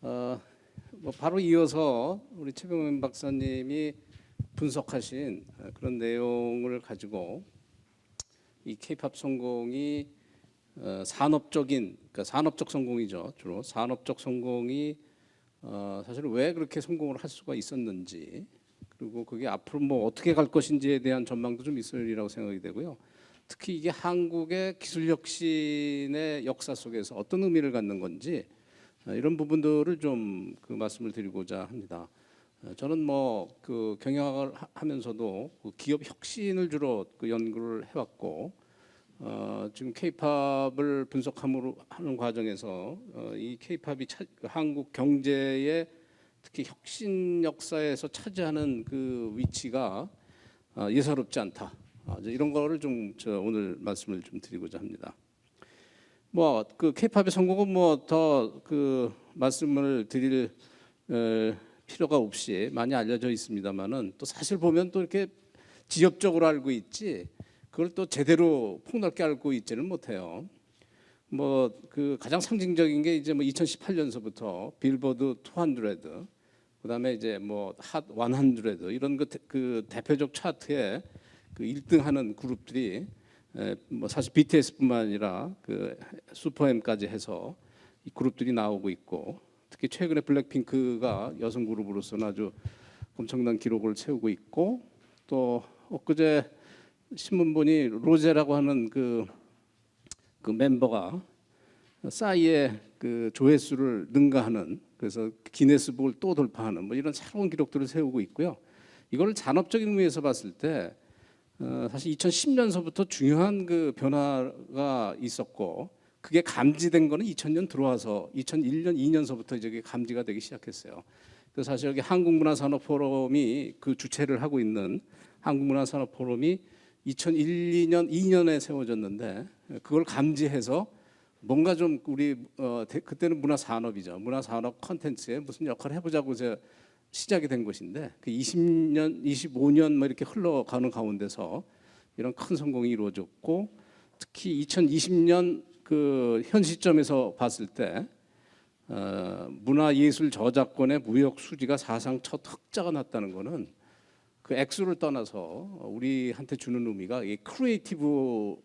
어, 바로 이어서 우리 최병민 박사님이 분석하신 그런 내용을 가지고 이 K-팝 성공이 산업적인, 그러니까 산업적 성공이죠. 주로 산업적 성공이 사실 왜 그렇게 성공을 할 수가 있었는지, 그리고 그게 앞으로 뭐 어떻게 갈 것인지에 대한 전망도 좀 있으리라고 생각이 되고요. 특히 이게 한국의 기술 혁신의 역사 속에서 어떤 의미를 갖는 건지 이런 부분들을 좀 그 말씀을 드리고자 합니다. 저는 뭐 그 경영학을 하면서도 그 기업 혁신을 주로 그 연구를 해왔고, 지금 K-팝을 분석함으로 하는 과정에서 이 K-팝이 한국 경제의 특히 혁신 역사에서 차지하는 그 위치가 예사롭지 않다. 이런 거를 좀 오늘 말씀을 좀 드리고자 합니다. 뭐 그 K-팝의 성공은 뭐 더 그 말씀을 드릴 필요가 없이 많이 알려져 있습니다만은, 또 사실 보면 또 이렇게 지엽적으로 알고 있지 그걸 또 제대로 폭넓게 알고 있지는 못해요. 뭐 그 가장 상징적인 게 이제 뭐 2018년서부터 빌보드 200, 그다음에 이제 뭐 핫 100 이런 그 대표적 차트에 그 1등하는 그룹들이 뭐 사실 BTS뿐만 아니라 그 슈퍼엠까지 해서 이 그룹들이 나오고 있고, 특히 최근에 블랙핑크가 여성 그룹으로서는 아주 엄청난 기록을 세우고 있고, 또 엊그제 신문 보니 로제라고 하는 그 멤버가 싸이의 그 조회수를 능가하는, 그래서 기네스북을 또 돌파하는 뭐 이런 새로운 기록들을 세우고 있고요. 이걸 산업적인 의미에서 봤을 때 사실 2010년서부터 중요한 그 변화가 있었고, 그게 감지된 거는 2000년 들어와서 2001년, 2년서부터 이제 감지가 되기 시작했어요. 그래서 사실 여기 한국문화산업포럼이 그 주최를 하고 있는 한국문화산업포럼이 2001, 2년, 2년에 세워졌는데, 그걸 감지해서 뭔가 좀 우리 그때는 문화산업이죠. 문화산업 콘텐츠에 무슨 역할을 해보자고 제가 시작이 된 것인데, 그 20년, 25년 뭐 이렇게 흘러가는 가운데서 이런 큰 성공이 이루어졌고, 특히 2020년 그 현 시점에서 봤을 때 문화예술 저작권의 무역 수지가 사상 첫 흑자가 났다는 거는 그 액수를 떠나서 우리한테 주는 의미가 이 크리에이티브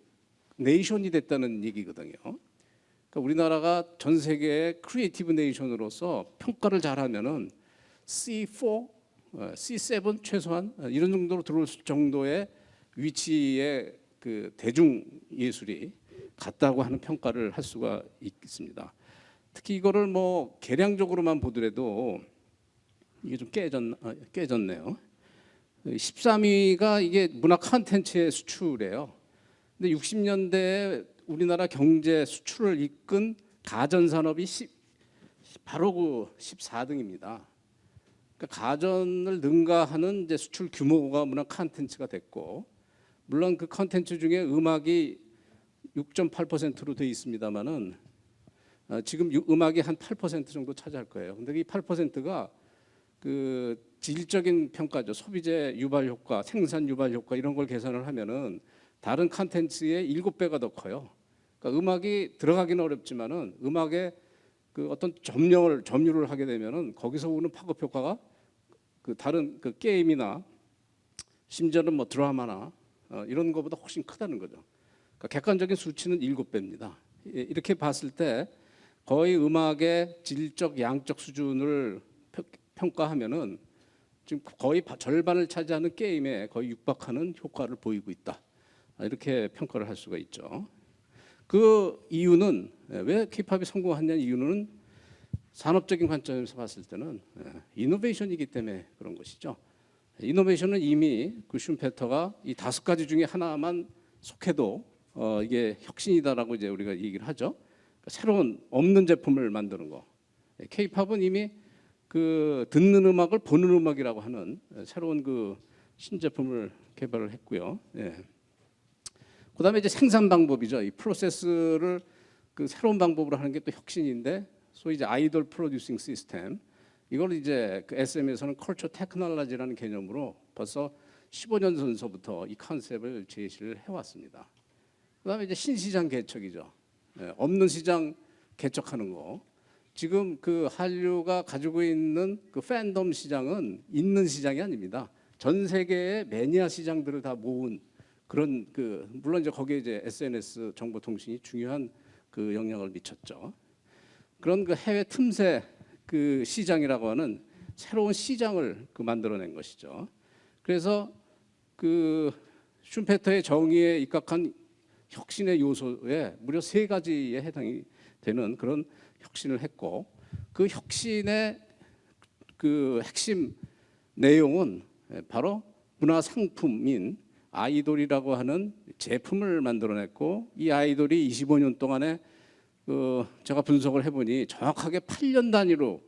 네이션이 됐다는 얘기거든요. 그러니까 우리나라가 전 세계의 크리에이티브 네이션으로서 평가를 잘하면은 C4, C7 최소한 이런 정도로 들어올 정도의 위치의 그 대중 예술이 같다고 하는 평가를 할 수가 있습니다. 특히 이거를 뭐 계량적으로만 보더라도 이게 좀 깨졌네요. 13위가 이게 문화 콘텐츠의 수출이에요. 근데 60년대에 우리나라 경제 수출을 이끈 가전 산업이 바로 그 14등입니다. 그러니까 가전을 능가하는 이제 수출 규모가 문화 콘텐츠가 됐고, 물론 그 콘텐츠 중에 음악이 6.8%로 돼 있습니다만은 지금 음악이 한 8% 정도 차지할 거예요. 근데 이 8%가 그 질적인 평가죠. 소비재 유발 효과, 생산 유발 효과 이런 걸 계산을 하면은 다른 콘텐츠의 7배가 더 커요. 그러니까 음악이 들어가기는 어렵지만은 음악에 그 어떤 점유를 하게 되면은 거기서 오는 파급 효과가 그 다른 그 게임이나 심지어는 뭐 드라마나 이런 것보다 훨씬 크다는 거죠. 그러니까 객관적인 수치는 7배입니다. 이렇게 봤을 때 거의 음악의 질적, 양적 수준을 평가하면은 지금 거의 절반을 차지하는 게임에 거의 육박하는 효과를 보이고 있다. 이렇게 평가를 할 수가 있죠. 그 이유는 왜 K-팝이 성공하냐는 이유는 산업적인 관점에서 봤을 때는 이노베이션이기 때문에 그런 것이죠. 이노베이션은 이미 그 슈페터가 이 5가지 중에 하나만 속해도 이게 혁신이다라고 이제 우리가 얘기를 하죠. 그러니까 새로운 없는 제품을 만드는 거. K-팝은 이미 그 듣는 음악을 보는 음악이라고 하는 새로운 그 신제품을 개발을 했고요. 예. 그다음에 이제 생산 방법이죠. 이 프로세스를 그 새로운 방법으로 하는 게 또 혁신인데, 소위 이제 아이돌 프로듀싱 시스템, 이걸 이제 그 SM에서는 컬처 테크놀로지라는 개념으로 벌써 15년 전서부터 이 컨셉을 제시를 해왔습니다. 그다음에 이제 신시장 개척이죠. 없는 시장 개척하는 거. 지금 그 한류가 가지고 있는 그 팬덤 시장은 있는 시장이 아닙니다. 전 세계의 매니아 시장들을 다 모은 그런 그 물론 이제 거기에 이제 SNS 정보통신이 중요한 그 영향을 미쳤죠. 그런 그 해외 틈새 그 시장이라고 하는 새로운 시장을 그 만들어낸 것이죠. 그래서 그 슈페터의 정의에 입각한 혁신의 요소에 무려 3가지에 해당이 되는 그런 혁신을 했고, 그 혁신의 그 핵심 내용은 바로 문화 상품인 아이돌이라고 하는 제품을 만들어냈고, 이 아이돌이 25년 동안에 제가 분석을 해보니 정확하게 8년 단위로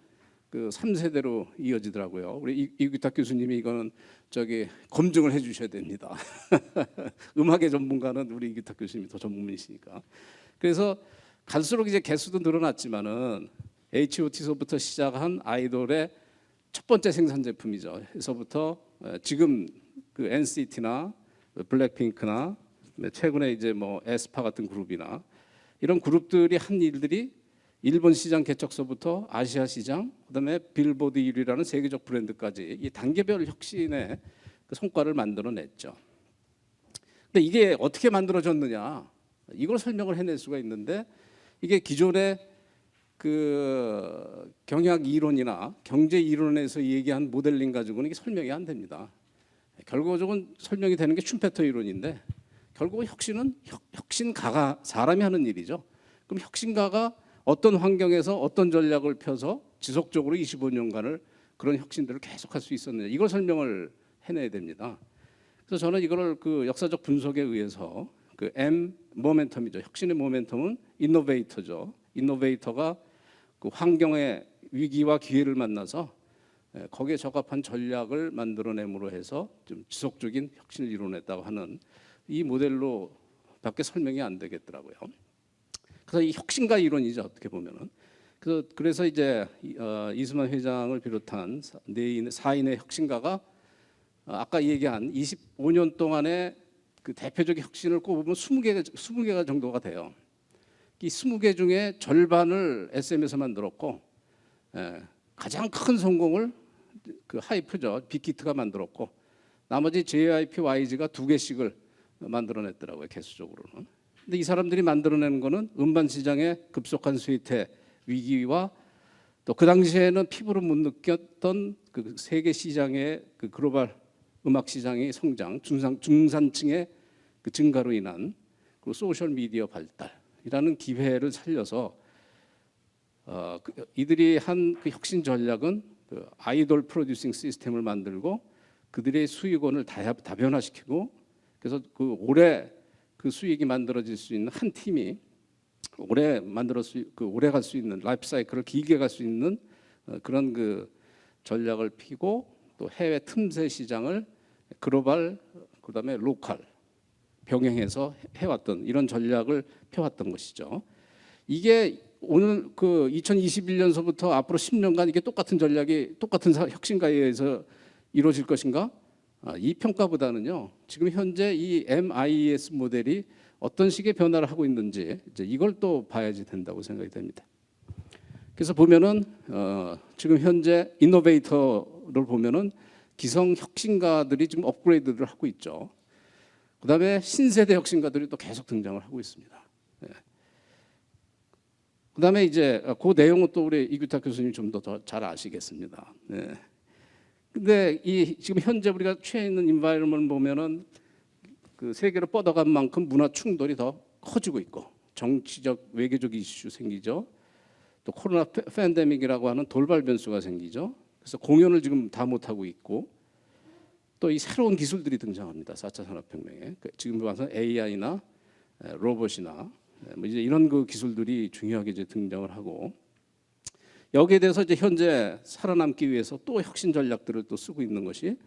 그 3세대로 이어지더라고요. 우리 이규탁 교수님이 이거는 저기 검증을 해주셔야 됩니다. 음악의 전문가는 우리 이규탁 교수님이 더 전문이시니까. 그래서 갈수록 이제 개수도 늘어났지만은 H.O.T서부터 시작한 아이돌의 첫 번째 생산 제품이죠. 에서부터 지금 그 NCT나 블랙핑크나 최근에 이제 뭐 에스파 같은 그룹이나 이런 그룹들이 한 일들이 일본 시장 개척서부터 아시아 시장, 그다음에 빌보드 1위라는 세계적 브랜드까지 이 단계별 혁신의 그 성과를 만들어냈죠. 근데 이게 어떻게 만들어졌느냐? 이걸 설명을 해낼 수가 있는데, 이게 기존의 그 경영 이론이나 경제 이론에서 얘기한 모델링 가지고는 이게 설명이 안 됩니다. 결국은 설명이 되는 게 슈페터 이론인데, 결국은 혁신은 혁신가가 사람이 하는 일이죠. 그럼 혁신가가 어떤 환경에서 어떤 전략을 펴서 지속적으로 25년간을 그런 혁신들을 계속할 수 있었느냐, 이걸 설명을 해내야 됩니다. 그래서 저는 이거를 그 역사적 분석에 의해서 그 M 모멘텀이죠. 혁신의 모멘텀은 이노베이터죠. 이노베이터가 그 환경의 위기와 기회를 만나서 거기에 적합한 전략을 만들어냄으로 해서 좀 지속적인 혁신을 이뤄냈다고 하는 이 모델로밖에 설명이 안 되겠더라고요. 그래서 이 혁신가 이론이죠, 어떻게 보면은. 그래서 이제 이수만 회장을 비롯한 4인의 혁신가가 아까 얘기한 25년 동안의 그 대표적인 혁신을 꼽으면 20개가 정도가 돼요. 이 20개 중에 절반을 SM에서 만들었고, 가장 큰 성공을 그 하이프죠, 빅히트가 만들었고, 나머지 JYP, YG가 2개씩을 만들어냈더라고요, 개수적으로는. 근데 이 사람들이 만들어내는 거는 음반 시장의 급속한 쇠퇴 위기와 또 그 당시에는 피부로 못 느꼈던 그 세계 시장의 그 글로벌 음악 시장의 성장, 중산층의 그 증가로 인한 그 소셜 미디어 발달이라는 기회를 살려서 이들이 한 그 혁신 전략은 그 아이돌 프로듀싱 시스템을 만들고 그들의 수익원을 다변화시키고, 그래서 그 올해 그 수익이 만들어질 수 있는 한 팀이 오래 갈 수 있는 라이프 사이클을 길게 갈 수 있는 그런 그 전략을 피고, 또 해외 틈새 시장을 글로벌 그다음에 로컬 병행해서 해왔던 이런 전략을 펴왔던 것이죠. 이게 오늘 그 2021년서부터 앞으로 10년간 이게 똑같은 전략이 똑같은 혁신가에 의해서 이루어질 것인가? 이 평가보다는요, 지금 현재 이 MIS 모델이 어떤 식의 변화를 하고 있는지 이제 이걸 또 봐야지 된다고 생각이 됩니다. 그래서 보면은 지금 현재 이노베이터를 보면은 기성 혁신가들이 지금 업그레이드를 하고 있죠. 그다음에 신세대 혁신가들이 또 계속 등장을 하고 있습니다. 그다음에 이제 그 내용은 또 우리 이규탁 교수님 좀 더 잘 아시겠습니다. 네. 근데 이 지금 현재 우리가 처해 있는 인바이러먼트 보면은 그 세계로 뻗어간 만큼 문화 충돌이 더 커지고 있고, 정치적 외교적 이슈 생기죠. 또 코로나 팬데믹이라고 하는 돌발 변수가 생기죠. 그래서 공연을 지금 다 못 하고 있고, 또 이 새로운 기술들이 등장합니다. 4차 산업혁명에 지금 봐서 AI나 로봇이나 뭐 이제 이런 그 기술들이 중요하게 이제 등장을 하고, 여기에 대해서 이제 현재 살아남기 위해서 또 혁신 전략들을 또 쓰고 있는 것이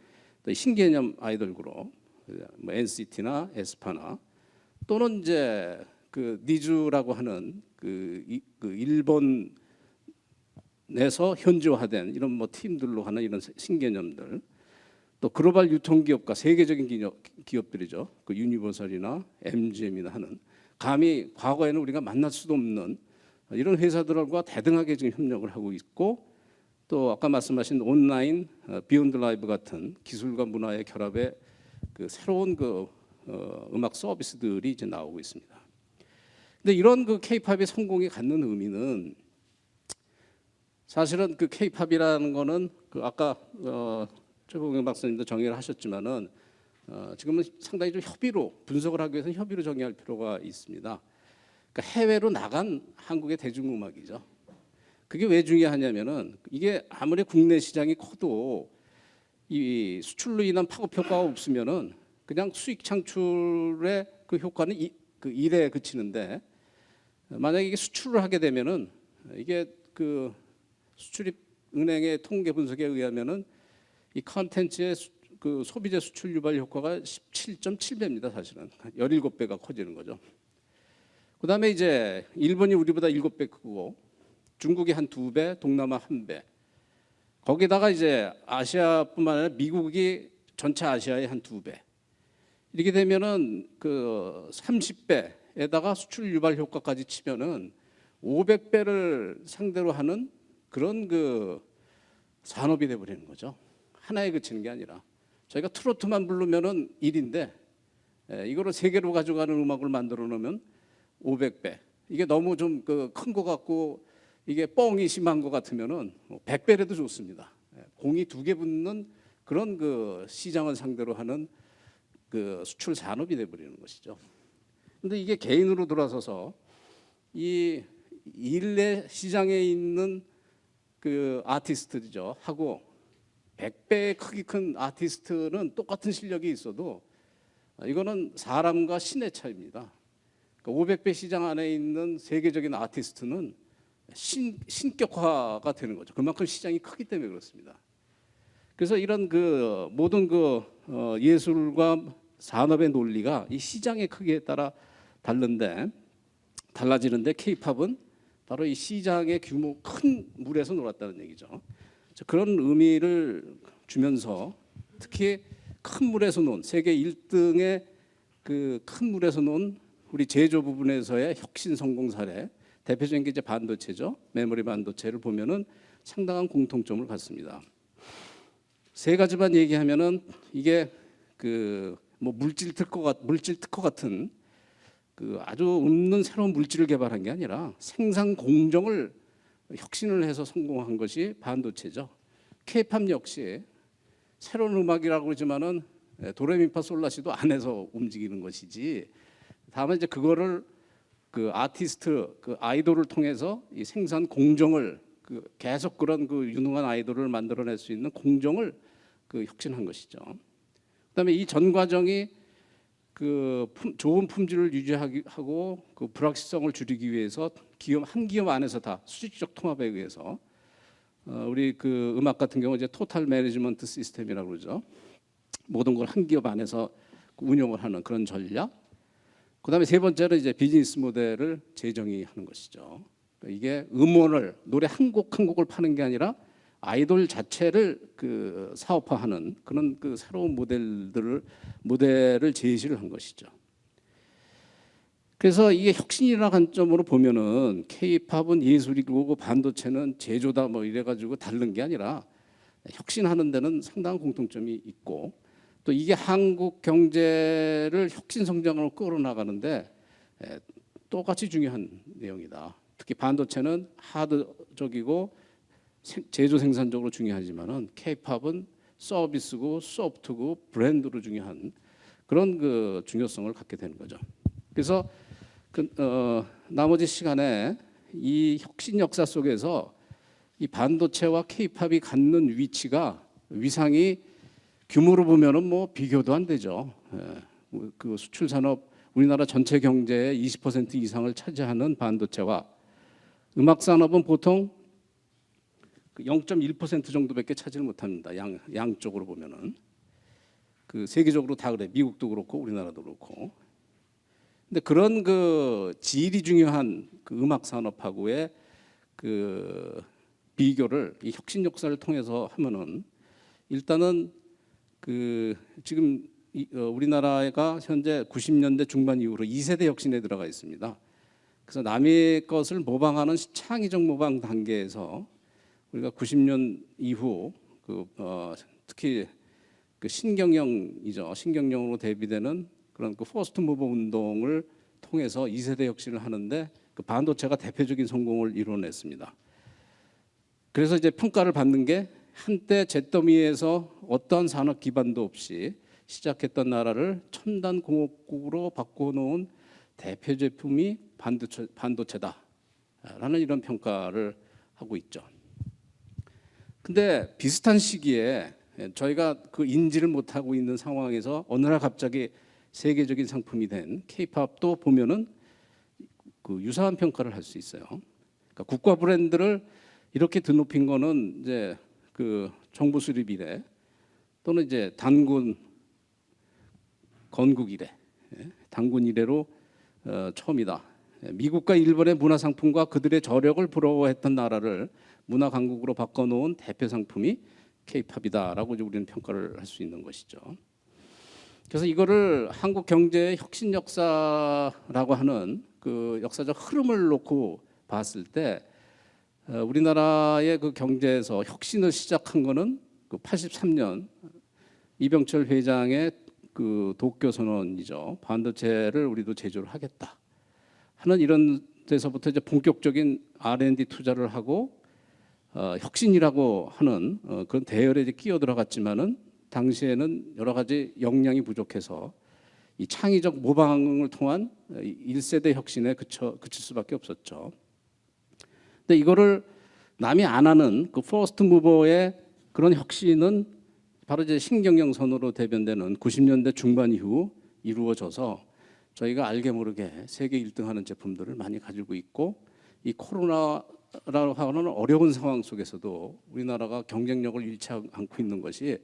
또 신개념 아이돌 그룹, 뭐 NCT나 에스파나 또는 이제 그 니즈라고 하는 그 일본에서 현지화된 이런 뭐 팀들로 하는 이런 신개념들, 또 글로벌 유통기업과 세계적인 기업들이죠. 그 유니버설이나 MGM이나 하는, 감히 과거에는 우리가 만날 수도 없는 이런 회사들과 대등하게 지금 협력을 하고 있고, 또 아까 말씀하신 온라인 비욘드 라이브 같은 기술과 문화의 결합의 그 새로운 음악 서비스들이 이제 나오고 있습니다. 근데 이런 K-팝의 성공이 갖는 의미는, 사실은 K-팝이라는 거는 아까 최봉영 박사님도 정의를 하셨지만은 지금은 상당히 좀 협의로 분석을 하기 위해서 협의로 정의할 필요가 있습니다. 그러니까 해외로 나간 한국의 대중음악이죠. 그게 왜 중요하냐면은, 이게 아무리 국내 시장이 커도 이 수출로 인한 파급 효과가 없으면은 그냥 수익 창출의 그 효과는 일에 그치는데, 만약에 이게 수출을 하게 되면은, 이게 수출입 은행의 통계 분석에 의하면은 이 컨텐츠의 소비재 수출 유발 효과가 17.7배입니다. 사실은 17배가 커지는 거죠. 그다음에 이제 일본이 우리보다 7배 크고, 중국이 한 2배, 동남아 1배. 거기다가 이제 아시아뿐만 아니라 미국이 전체 아시아의 한 2배. 이렇게 되면은 30배에다가 수출 유발 효과까지 치면은 500배를 상대로 하는 그런 산업이 돼 버리는 거죠. 하나에 그치는 게 아니라, 저희가 트로트만 부르면은 1인데 이거를 세계로 가져가는 음악을 만들어 놓으면 500배. 이게 너무 좀 큰 거 같고 이게 뻥이 심한 거 같으면은 100배라도 좋습니다. 공이 2개 붙는 그런 시장을 상대로 하는 수출 산업이 돼 버리는 것이죠. 근데 이게 개인으로 돌아서서 이 일례 시장에 있는 아티스트죠 하고 100배 크기 큰 아티스트는 똑같은 실력이 있어도 이거는 사람과 신의 차이입니다. 500배 시장 안에 있는 세계적인 아티스트는 신격화가 되는 거죠. 그만큼 시장이 크기 때문에 그렇습니다. 그래서 이런 모든 예술과 산업의 논리가 이 시장의 크기에 따라 달라지는데 K-팝은 바로 이 시장의 규모 큰 물에서 놀았다는 얘기죠. 그런 의미를 주면서, 특히 큰 물에서 논 세계 1등의 큰 물에서 논 우리 제조 부분에서의 혁신 성공 사례, 대표적인 게 이제 반도체죠. 메모리 반도체를 보면은 상당한 공통점을 갖습니다. 세 가지만 얘기하면은, 이게 물질 특허 같은 아주 없는 새로운 물질을 개발한 게 아니라 생산 공정을 혁신을 해서 성공한 것이 반도체죠. K-팝 역시 새로운 음악이라고 그러지만은 도레미파솔라시도 안에서 움직이는 것이지, 다만 이제 그거를 아티스트 아이돌을 통해서 이 생산 공정을 계속 그런 유능한 아이돌을 만들어낼 수 있는 공정을 혁신한 것이죠. 그다음에 이 전 과정이 좋은 품질을 유지하고 불확실성을 줄이기 위해서 한 기업 안에서 다 수직적 통합에 의해서 우리 음악 같은 경우 이제 토탈 매니지먼트 시스템이라고 그러죠. 모든 걸 한 기업 안에서 운영을 하는 그런 전략. 그다음에 세 번째는 이제 비즈니스 모델을 재정의하는 것이죠. 이게 음원을 노래 한 곡 한 곡을 파는 게 아니라 아이돌 자체를 사업화하는 그런 새로운 모델을 제시를 한 것이죠. 그래서 이게 혁신이라는 관점으로 보면은 K-팝은 예술이고 반도체는 제조다 이래가지고 다른 게 아니라 혁신하는 데는 상당한 공통점이 있고, 또 이게 한국 경제를 혁신 성장으로 끌어나가는데 똑같이 중요한 내용이다. 특히 반도체는 하드적이고 제조 생산적으로 중요하지만은 K-팝은 서비스고 소프트고 브랜드로 중요한 그런 중요성을 갖게 되는 거죠. 그래서 나머지 시간에 이 혁신 역사 속에서 이 반도체와 K-팝이 갖는 위상이 규모로 보면은 비교도 안 되죠. 수출 산업 우리나라 전체 경제의 20% 이상을 차지하는 반도체와 음악 산업은 보통 0.1% 정도밖에 차지를 못합니다. 양쪽으로 보면은 세계적으로 다 그래. 미국도 그렇고 우리나라도 그렇고. 근데 그런 질이 중요한 음악 산업하고의 비교를 이 혁신 역사를 통해서 하면은, 일단은 지금 우리나라가 현재 90년대 중반 이후로 2세대 혁신에 들어가 있습니다. 그래서 남의 것을 모방하는 창의적 모방 단계에서 우리가 90년 이후 특히 그 신경영이죠. 신경영으로 대비되는 그런 그 퍼스트 무버 운동을 통해서 2세대 혁신을 하는데 그 반도체가 대표적인 성공을 이뤄냈습니다. 그래서 이제 평가를 받는 게 한때 잿더미에서 어떠한 산업 기반도 없이 시작했던 나라를 첨단 공업국으로 바꿔놓은 대표 제품이 반도체다라는 이런 평가를 하고 있죠. 근데 비슷한 시기에 저희가 그 인지를 못하고 있는 상황에서 어느 날 갑자기 세계적인 상품이 된 K-팝도 보면은 그 유사한 평가를 할 수 있어요. 그러니까 국가 브랜드를 이렇게 드높인 거는 이제 그 정부 수립 이래 또는 이제 단군 건국 이래, 단군 이래로 처음이다. 미국과 일본의 문화 상품과 그들의 저력을 부러워했던 나라를 문화 강국으로 바꿔놓은 대표 상품이 K-팝이다라고 우리는 평가를 할 수 있는 것이죠. 그래서 이거를 한국 경제의 혁신 역사라고 하는 그 역사적 흐름을 놓고 봤을 때 우리나라의 그 경제에서 혁신을 시작한 거는 그 83년 이병철 회장의 그 도쿄 선언이죠. 반도체를 우리도 제조를 하겠다 하는 이런 데서부터 이제 본격적인 R&D 투자를 하고 혁신이라고 하는 그런 대열에 이제 끼어 들어갔지만은 당시에는 여러 가지 역량이 부족해서 이 창의적 모방을 통한 1세대 혁신에 그칠 수밖에 없었죠. 근데 이거를 남이 안 하는 그 퍼스트 무버의 그런 혁신은 바로 이제 신경영 선으로 대변되는 90년대 중반 이후 이루어져서 저희가 알게 모르게 세계 1등하는 제품들을 많이 가지고 있고 이 코로나라고 하는 어려운 상황 속에서도 우리나라가 경쟁력을 잃지 않고 있는 것이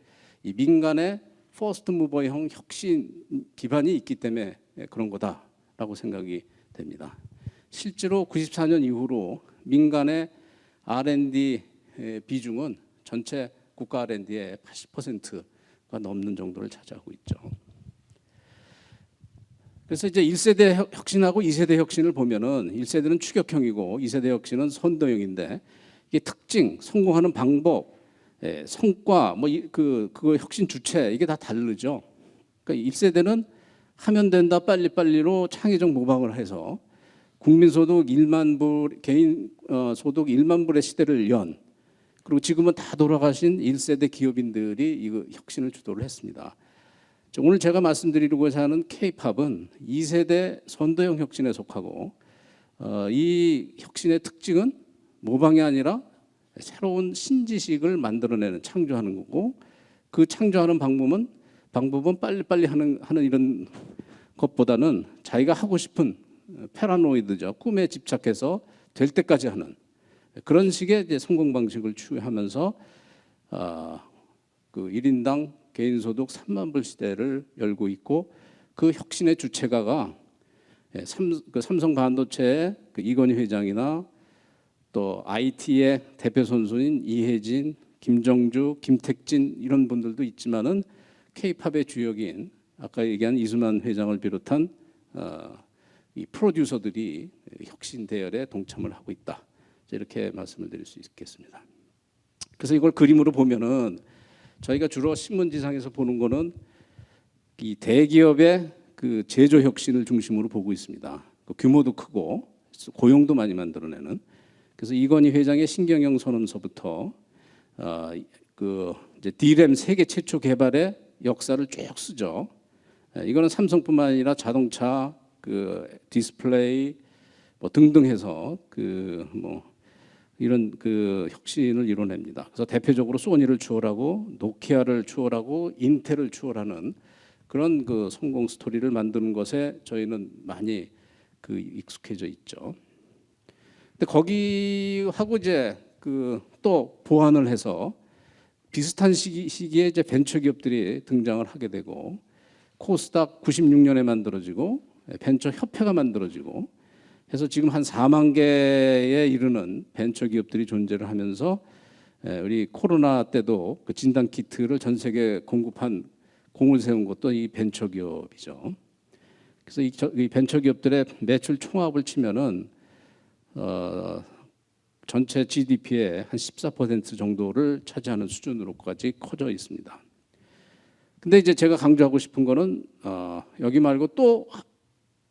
이 민간의 퍼스트 무버형 혁신 기반이 있기 때문에 그런 거다라고 생각이 됩니다. 실제로 94년 이후로 민간의 R&D 비중은 전체 국가 R&D의 80%가 넘는 정도를 차지하고 있죠. 그래서 이제 1세대 혁신하고 2세대 혁신을 보면은 1세대는 추격형이고 2세대 혁신은 선도형인데 이게 특징, 성공하는 방법, 성과, 그거 혁신 주체 이게 다 다르죠. 그러니까 1세대는 하면 된다 빨리빨리로 창의적 모방을 해서 국민소득 1만 불, 개인 소득 1만 불의 시대를 연 그리고 지금은 다 돌아가신 1세대 기업인들이 이 혁신을 주도를 했습니다. 오늘 제가 말씀드리고자 하는 K-팝은 2세대 선도형 혁신에 속하고 이 혁신의 특징은 모방이 아니라 새로운 신지식을 만들어내는 창조하는 거고 그 창조하는 방법은 빨리빨리 하는 이런 것보다는 자기가 하고 싶은 패러노이드죠. 꿈에 집착해서 될 때까지 하는 그런 식의 이제 성공 방식을 추구하면서 그 1인당 개인 소득 3만 불 시대를 열고 있고 그 혁신의 주체가가 삼성 반도체의 그 이건희 회장이나 또 IT의 대표 선수인 이혜진, 김정주, 김택진 이런 분들도 있지만은 K-팝의 주역인 아까 얘기한 이수만 회장을 비롯한 이 프로듀서들이 혁신 대열에 동참을 하고 있다. 이렇게 말씀을 드릴 수 있겠습니다. 그래서 이걸 그림으로 보면은 저희가 주로 신문지상에서 보는 거는 이 대기업의 그 제조 혁신을 중심으로 보고 있습니다. 그 규모도 크고 고용도 많이 만들어내는. 그래서 이건희 회장의 신경영 선언서부터 그 이제 D램 세계 최초 개발의 역사를 쭉 쓰죠. 이거는 삼성뿐만 아니라 자동차, 그 디스플레이 뭐 등등 해서 이런 그 혁신을 이뤄냅니다. 그래서 대표적으로 소니를 추월하고 노키아를 추월하고 인텔을 추월하는 그런 그 성공 스토리를 만드는 것에 저희는 많이 그 익숙해져 있죠. 근데 거기하고 이제 그 또 보완을 해서 비슷한 시기에 이제 벤처 기업들이 등장을 하게 되고 코스닥 96년에 만들어지고 벤처 협회가 만들어지고 해서 지금 한 4만 개에 이르는 벤처 기업들이 존재를 하면서 우리 코로나 때도 그 진단 키트를 전 세계에 공급한 공을 세운 것도 이 벤처 기업이죠. 그래서 이 벤처 기업들의 매출 총합을 치면은 전체 GDP의 한 14% 정도를 차지하는 수준으로까지 커져 있습니다. 근데 이제 제가 강조하고 싶은 거는 여기 말고 또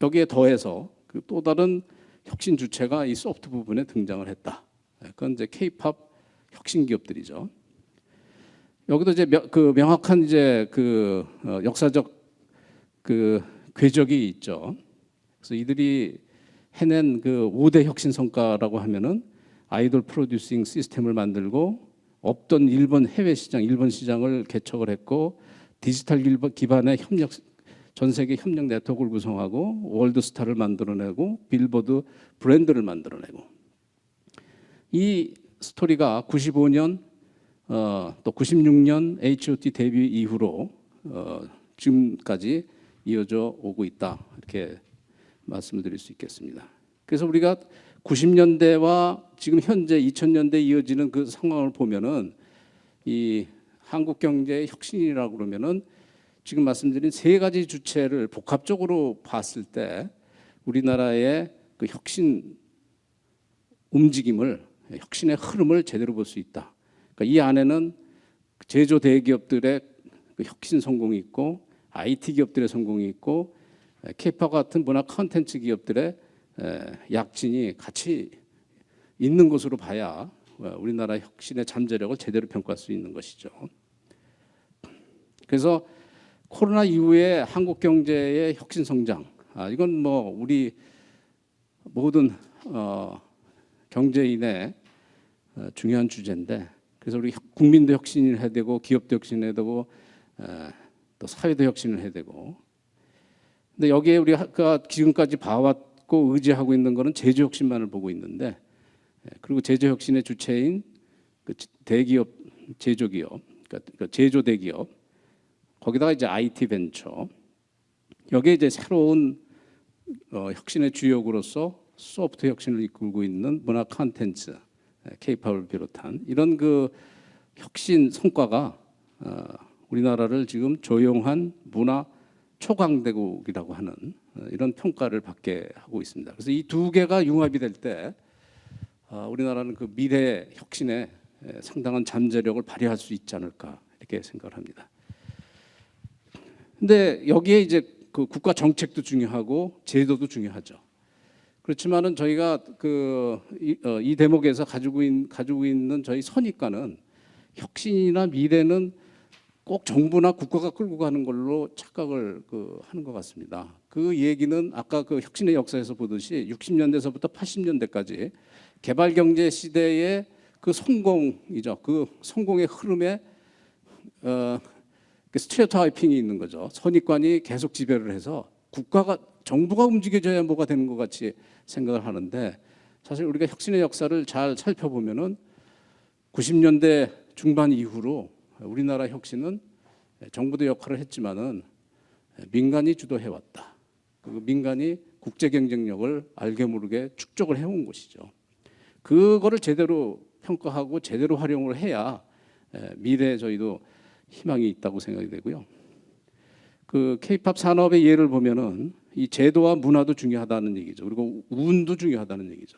여기에 더해서 그 또 다른 혁신 주체가 이 소프트 부분에 등장을 했다. 그건 이제 K-팝 혁신 기업들이죠. 여기도 이제 명확한 이제 역사적 궤적이 있죠. 그래서 이들이 해낸 5대 혁신 성과라고 하면은 아이돌 프로듀싱 시스템을 만들고 없던 일본 시장을 개척을 했고 디지털 기반의 전 세계 협력 네트워크를 구성하고 월드스타를 만들어내고 빌보드 브랜드를 만들어내고 이 스토리가 95년 또 96년 H.O.T 데뷔 이후로 지금까지 이어져 오고 있다 이렇게 말씀을 드릴 수 있겠습니다. 그래서 우리가 90년대와 지금 현재 2000년대 이어지는 그 상황을 보면은 이 한국 경제의 혁신이라고 그러면은 지금 말씀드린 세 가지 주체를 복합적으로 봤을 때 우리나라의 그 혁신 움직임을 혁신의 흐름을 제대로 볼 수 있다. 그러니까 이 안에는 제조 대기업들의 그 혁신 성공이 있고 IT 기업들의 성공이 있고 K-팝 같은 문화 콘텐츠 기업들의 약진이 같이 있는 것으로 봐야 우리나라 혁신의 잠재력을 제대로 평가할 수 있는 것이죠. 그래서 코로나 이후에 한국 경제의 혁신 성장, 이건 뭐 우리 모든 경제인의 중요한 주제인데, 그래서 우리 국민도 혁신을 해야 되고 기업도 혁신을 해야 되고 또 사회도 혁신을 해야 되고. 근데 여기에 우리가 지금까지 봐왔고 의지하고 있는 거는 제조 혁신만을 보고 있는데, 그리고 제조 혁신의 주체인 그 대기업, 제조기업, 그러니까 제조 대기업, 거기다가 이제 IT 벤처, 여기에 이제 새로운 혁신의 주역으로서 소프트 혁신을 이끌고 있는 문화 콘텐츠, K-팝을 비롯한 이런 그 혁신 성과가 우리나라를 지금 조용한 문화 초강대국이라고 하는 이런 평가를 받게 하고 있습니다. 그래서 이 두 개가 융합이 될 때 우리나라는 그 미래 혁신에 상당한 잠재력을 발휘할 수 있지 않을까 이렇게 생각을 합니다. 근데 여기에 이제 그 국가 정책도 중요하고 제도도 중요하죠. 그렇지만은 저희가 이 대목에서 가지고 있는 저희 선입관은 혁신이나 미래는 꼭 정부나 국가가 끌고 가는 걸로 착각을 하는 것 같습니다. 그 얘기는 아까 그 혁신의 역사에서 보듯이 60년대에서부터 80년대까지 개발 경제 시대의 그 성공이죠. 그 성공의 흐름에 스테레오타이핑이 있는 거죠. 선입관이 계속 지배를 해서 정부가 움직여줘야 뭐가 되는 것 같이 생각을 하는데, 사실 우리가 혁신의 역사를 잘 살펴보면은 90년대 중반 이후로 우리나라 혁신은 정부도 역할을 했지만은 민간이 주도해 왔다. 그 민간이 국제 경쟁력을 알게 모르게 축적을 해온 것이죠. 그거를 제대로 평가하고 제대로 활용을 해야 미래에 저희도 희망이 있다고 생각이 되고요. 그 K-팝 산업의 예를 보면은 이 제도와 문화도 중요하다는 얘기죠. 그리고 운도 중요하다는 얘기죠.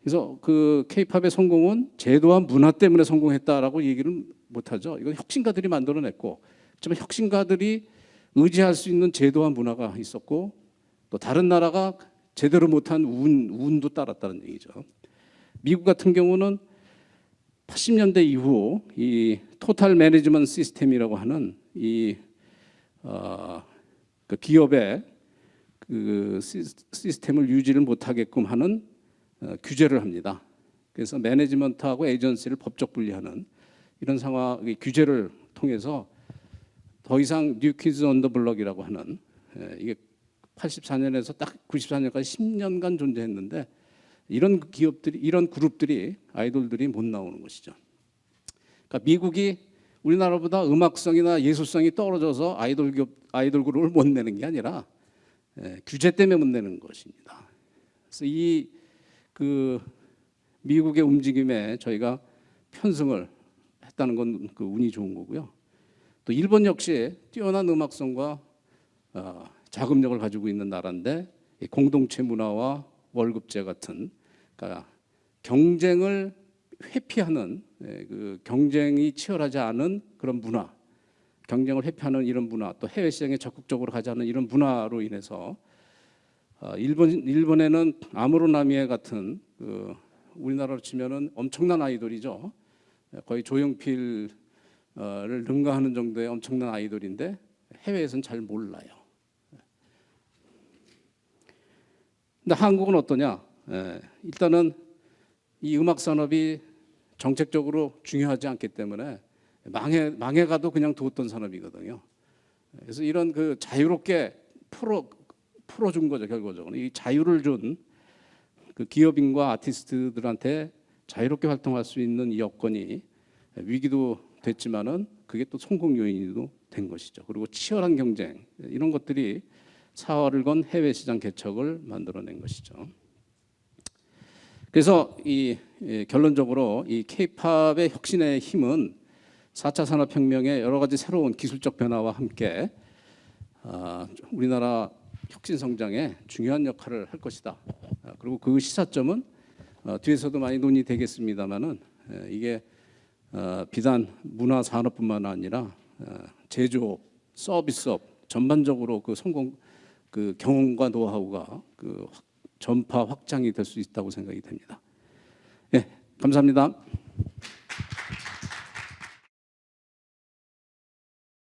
그래서 그 K-팝의 성공은 제도와 문화 때문에 성공했다라고 얘기를 못하죠. 이건 혁신가들이 만들어냈고, 하지만 혁신가들이 의지할 수 있는 제도와 문화가 있었고, 또 다른 나라가 제대로 못한 운도 따랐다는 얘기죠. 미국 같은 경우는 80년대 이후 이 토탈 매니지먼트 시스템이라고 하는 그 기업의 그 시스템을 유지를 못하게끔 하는 규제를 합니다. 그래서 매니지먼트하고 에이전시를 법적 분리하는 이런 상황의 규제를 통해서 더 이상 뉴 키즈 온 더 블럭이라고 하는, 이게 84년에서 딱 94년까지 10년간 존재했는데, 이런 기업들이, 이런 그룹들이, 아이돌들이 못 나오는 것이죠. 그러니까 미국이 우리나라보다 음악성이나 예술성이 떨어져서 아이돌 그룹을 못 내는 게 아니라 규제 때문에 못 내는 것입니다. 그래서 이 미국의 움직임에 저희가 편승을 했다는 건 그 운이 좋은 거고요. 또 일본 역시 뛰어난 음악성과 자금력을 가지고 있는 나라인데 공동체 문화와 월급제 같은, 그러니까 경쟁을 회피하는, 그 경쟁이 치열하지 않은 그런 문화, 경쟁을 회피하는 이런 문화, 또 해외 시장에 적극적으로 가자는 이런 문화로 인해서 일본에는 아무로 나미에 같은 그 우리나라로 치면은 엄청난 아이돌이죠. 거의 조용필을 능가하는 정도의 엄청난 아이돌인데 해외에서는 잘 몰라요. 근데 한국은 어떠냐? 일단은 이 음악 산업이 정책적으로 중요하지 않기 때문에 망해가도 그냥 두었던 산업이거든요. 그래서 이런 그 자유롭게 풀어준 거죠. 결과적으로 이 자유를 준 그 기업인과 아티스트들한테 자유롭게 활동할 수 있는 이 여건이 위기도 됐지만은 그게 또 성공 요인도 된 것이죠. 그리고 치열한 경쟁 이런 것들이 사활을 건 해외 시장 개척을 만들어낸 것이죠. 그래서 이 결론적으로 이 K-팝의 혁신의 힘은 4차 산업혁명의 여러 가지 새로운 기술적 변화와 함께 우리나라 혁신 성장에 중요한 역할을 할 것이다. 그리고 그 시사점은 뒤에서도 많이 논의되겠습니다만은 이게 비단 문화 산업뿐만 아니라 제조업, 서비스업 전반적으로 그 성공 그 경험과 노하우가 그 전파 확장이 될 수 있다고 생각이 됩니다. 예, 감사합니다.